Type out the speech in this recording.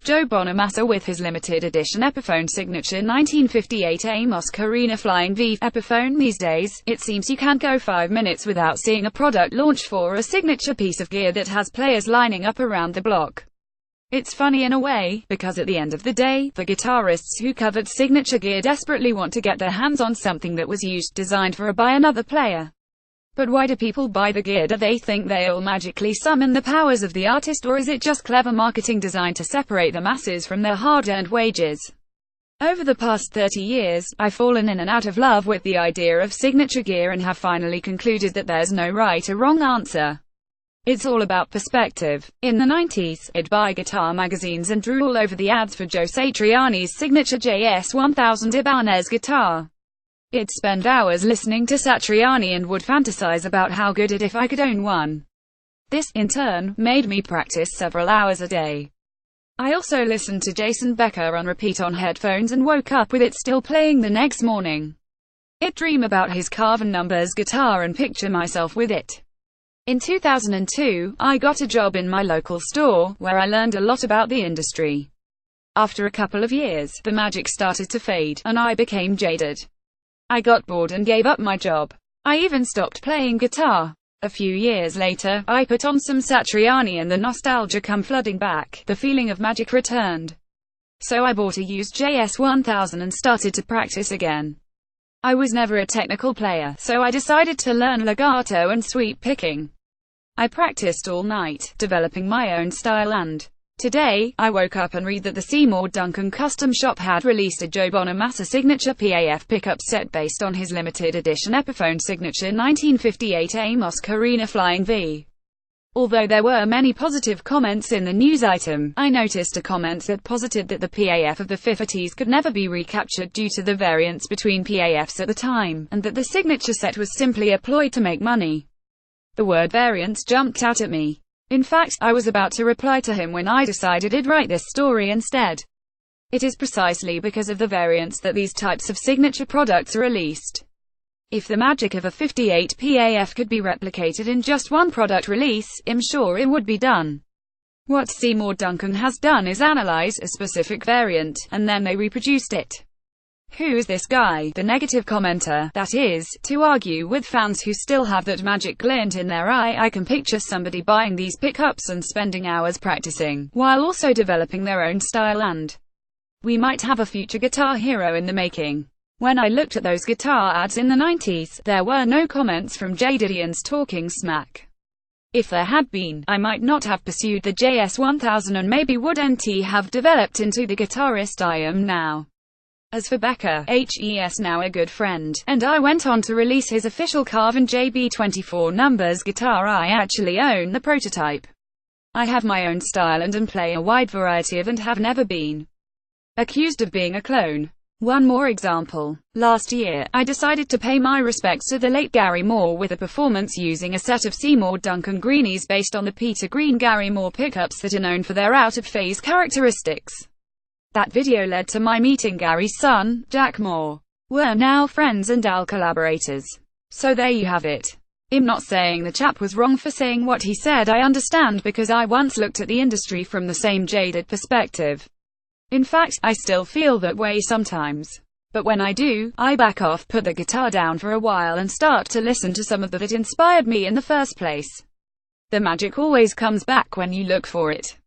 Joe Bonamassa with his limited edition Epiphone signature 1958 Amos Carina Flying V Epiphone. These days, it seems you can't go 5 minutes without seeing a product launch for a signature piece of gear that has players lining up around the block. It's funny in a way, because at the end of the day, the guitarists who covered signature gear desperately want to get their hands on something that was used, designed for by another player. But why do people buy the gear? Do they think they'll magically summon the powers of the artist, or is it just clever marketing designed to separate the masses from their hard-earned wages? Over the past 30 years, I've fallen in and out of love with the idea of signature gear and have finally concluded that there's no right or wrong answer. It's all about perspective. In the 90s, I'd buy guitar magazines and drool over the ads for Joe Satriani's signature JS1000 Ibanez guitar. I'd spend hours listening to Satriani and would fantasize about how good it'd if I could own one. This, in turn, made me practice several hours a day. I also listened to Jason Becker on repeat on headphones and woke up with it still playing the next morning. I'd dream about his Carven Numbers guitar and picture myself with it. In 2002, I got a job in my local store, where I learned a lot about the industry. After a couple of years, the magic started to fade, and I became jaded. I got bored and gave up my job. I even stopped playing guitar. A few years later, I put on some Satriani and the nostalgia come flooding back. The feeling of magic returned. So I bought a used JS1000 and started to practice again. I was never a technical player, so I decided to learn legato and sweep picking. I practiced all night, developing my own style, and today, I woke up and read that the Seymour Duncan Custom Shop had released a Joe Bonamassa signature PAF pickup set based on his limited edition Epiphone signature 1958 Amos Carina Flying V. Although there were many positive comments in the news item, I noticed a comment that posited that the PAF of the 50s could never be recaptured due to the variance between PAFs at the time, and that the signature set was simply a ploy to make money. The word variance jumped out at me. In fact, I was about to reply to him when I decided I'd write this story instead. It is precisely because of the variance that these types of signature products are released. If the magic of a 58 PAF could be replicated in just one product release, I'm sure it would be done. What Seymour Duncan has done is analyze a specific variant, and then they reproduced it. Who is this guy, the negative commenter, that is, to argue with fans who still have that magic glint in their eye? I can picture somebody buying these pickups and spending hours practicing, while also developing their own style, and we might have a future guitar hero in the making. When I looked at those guitar ads in the 90s, there were no comments from Jadidians talking smack. If there had been, I might not have pursued the JS1000 and maybe wouldn't have developed into the guitarist I am now. As for Becker, he's now a good friend, and I went on to release his official Carven JB24 Numbers guitar. I actually own the prototype. I have my own style and play a wide variety of and have never been accused of being a clone. One more example. Last year, I decided to pay my respects to the late Gary Moore with a performance using a set of Seymour Duncan greenies based on the Peter Green Gary Moore pickups that are known for their out-of-phase characteristics. That video led to my meeting Gary's son, Jack Moore. We're now friends and collaborators. So there you have it. I'm not saying the chap was wrong for saying what he said. I understand, because I once looked at the industry from the same jaded perspective. In fact, I still feel that way sometimes. But when I do, I back off, put the guitar down for a while and start to listen to some of that inspired me in the first place. The magic always comes back when you look for it.